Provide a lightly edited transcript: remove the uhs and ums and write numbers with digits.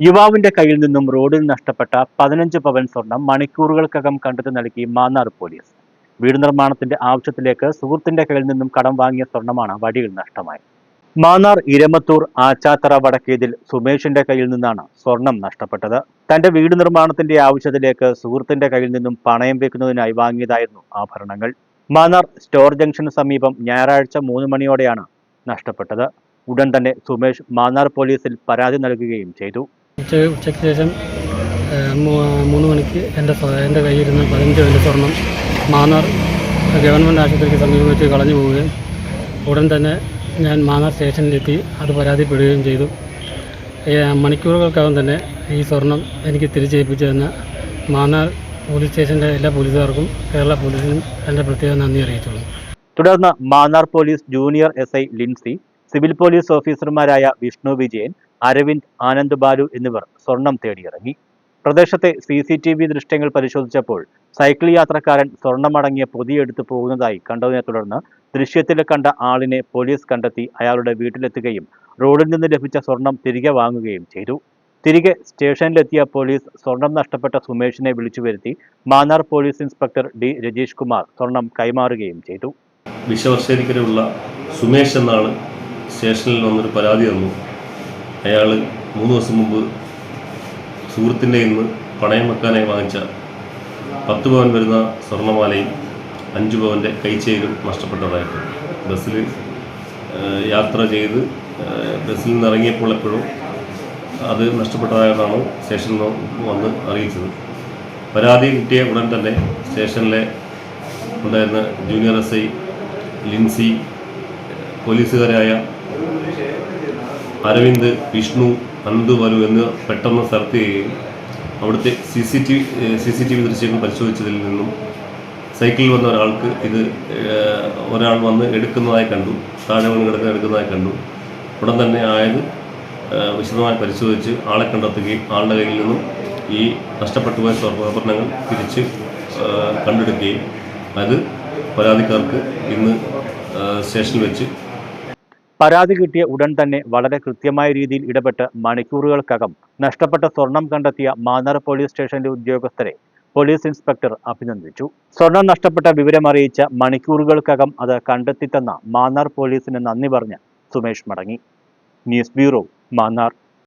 യുവാവിന്റെ കയ്യിൽ നിന്നും റോഡിൽ നഷ്ടപ്പെട്ട 15 പവൻ സ്വർണം മണിക്കൂറുകൾക്കകം കണ്ടെത്തി നൽകി മാന്നാർ പോലീസ്. വീട് നിർമ്മാണത്തിന്റെ ആവശ്യത്തിലേക്ക് സുഹൃത്തിന്റെ കയ്യിൽ നിന്നും കടം വാങ്ങിയ സ്വർണമാണ് വഴിയിൽ നഷ്ടമായത്. മാന്നാർ ഇരമത്തൂർ ആച്ചാത്തറ വടക്കേതിൽ സുമേഷിന്റെ കയ്യിൽ നിന്നാണ് സ്വർണം നഷ്ടപ്പെട്ടത്. തന്റെ വീട് നിർമ്മാണത്തിന്റെ ആവശ്യത്തിലേക്ക് സുഹൃത്തിന്റെ കയ്യിൽ നിന്നും പണയം വെക്കുന്നതിനായി വാങ്ങിയതായിരുന്നു ആഭരണങ്ങൾ. മാന്നാർ സ്റ്റോർ ജംഗ്ഷന് സമീപം ഞായറാഴ്ച 3 മണിയോടെയാണ് നഷ്ടപ്പെട്ടത്. ഉടൻ തന്നെ സുമേഷ് മാന്നാർ പോലീസിൽ പരാതി നൽകുകയും ചെയ്തു. ഉച്ചയ്ക്ക് ശേഷം 3 മണിക്ക് എൻ്റെ കയ്യിരുന്ന 15 പവൻ്റെ സ്വർണം മാന്നാർ ഗവൺമെൻറ് ആശുപത്രിക്ക് സമീപം വെച്ച് കളഞ്ഞു പോവുകയും ഉടൻ തന്നെ ഞാൻ മാന്നാർ സ്റ്റേഷനിലെത്തി അത് പരാതിപ്പെടുകയും ചെയ്തു. മണിക്കൂറുകൾക്കകം തന്നെ ഈ സ്വർണം എനിക്ക് തിരിച്ചേൽപ്പിച്ചു തന്ന മാന്നാർ പോലീസ് സ്റ്റേഷൻ്റെ എല്ലാ പോലീസുകാർക്കും കേരള പോലീസിനും എൻ്റെ പ്രത്യേക നന്ദി അറിയിച്ചുള്ളൂ. തുടർന്ന് Mannar police junior SI Lincy, civil police ഓഫീസർമാരായ വിഷ്ണു വിജയൻ, അരവിന്ദ്, ആനന്ദ് ബാലു എന്നിവർ സ്വർണം തേടിയിറങ്ങി. പ്രദേശത്തെ CCTV ദൃശ്യങ്ങൾ പരിശോധിച്ചപ്പോൾ സൈക്കിൾ യാത്രക്കാരൻ സ്വർണമടങ്ങിയ പൊതിയെടുത്ത് പോകുന്നതായി കണ്ടതിനെ തുടർന്ന് ദൃശ്യത്തിൽ കണ്ട ആളിനെ പോലീസ് കണ്ടെത്തി അയാളുടെ വീട്ടിലെത്തുകയും റോഡിൽ നിന്ന് ലഭിച്ച സ്വർണം തിരികെ വാങ്ങുകയും ചെയ്തു. തിരികെ സ്റ്റേഷനിലെത്തിയ പോലീസ് സ്വർണം നഷ്ടപ്പെട്ട സുമേഷിനെ വിളിച്ചു വരുത്തി Mannar police inspector D Rajeesh Kumar സ്വർണം കൈമാറുകയും ചെയ്തു. വിശ്വവർഷേരിക്കലുള്ള സുമേഷ് എന്നാണ് സ്റ്റേഷനിൽ വന്നൊരു പരാതി തന്നു. അയാൾ 3 ദിവസം മുമ്പ് സുഹൃത്തിൻ്റെ ഇന്ന് പണയം വെക്കാനായി വാങ്ങിച്ച 10 പവൻ വരുന്ന സ്വർണ്ണമാലയും 5 പവൻ്റെ കൈച്ചെയിനും നഷ്ടപ്പെട്ടതായിട്ട് ബസ്സിൽ യാത്ര ചെയ്ത് ബസ്സിൽ നിന്ന് ഇറങ്ങിയപ്പോൾ എപ്പോഴും അത് നഷ്ടപ്പെട്ടതായിട്ടാണ് സ്റ്റേഷനിൽ വന്ന് അറിയിച്ചത്. പരാതി കിട്ടിയ ഉടൻ തന്നെ സ്റ്റേഷനിലെ ഉണ്ടായിരുന്ന ജൂനിയർ SI ലിൻസി, പോലീസുകാരായ അരവിന്ദ്, വിഷ്ണു, അനന്ത് ബാലു എന്നിവർ പെട്ടെന്ന് സ്ഥലത്ത് ചെയ്യുകയും അവിടുത്തെ CCTV ദൃശ്യങ്ങൾ പരിശോധിച്ചതിൽ നിന്നും സൈക്കിളിൽ വന്ന ഒരാൾക്ക് ഇത് ഒരാൾ വന്ന് എടുക്കുന്നതായി കണ്ടു, താഴെ വന്ന് എടുക്കുന്നതായി കണ്ടു. ഉടൻ തന്നെ ആയത് വിശദമായി പരിശോധിച്ച് ആളെ കണ്ടെത്തുകയും ആളുടെ കയ്യിൽ നിന്നും ഈ നഷ്ടപ്പെട്ടു പോയ സ്വർണ്ണാഭരണങ്ങൾ തിരിച്ച് കണ്ടെടുക്കുകയും അത് പരാതിക്കാർക്ക് ഇന്ന് സ്റ്റേഷനിൽ വെച്ച് പരാതി കിട്ടിയ ഉടൻ തന്നെ വളരെ കൃത്യമായ രീതിയിൽ ഇടപെട്ട് മണിക്കൂറുകൾക്കകം നഷ്ടപ്പെട്ട സ്വർണം കണ്ടെത്തിയ മാന്നാർ പോലീസ് സ്റ്റേഷനിലെ ഉദ്യോഗസ്ഥരെ പോലീസ് ഇൻസ്പെക്ടർ അഭിനന്ദിച്ചു. സ്വർണം നഷ്ടപ്പെട്ട വിവരമറിയിച്ച മണിക്കൂറുകൾക്കകം അത് കണ്ടെത്തിത്തന്ന മാന്നാർ പോലീസിന് നന്ദി പറഞ്ഞ് സുമേഷ് മടങ്ങി. News bureau, Mannar.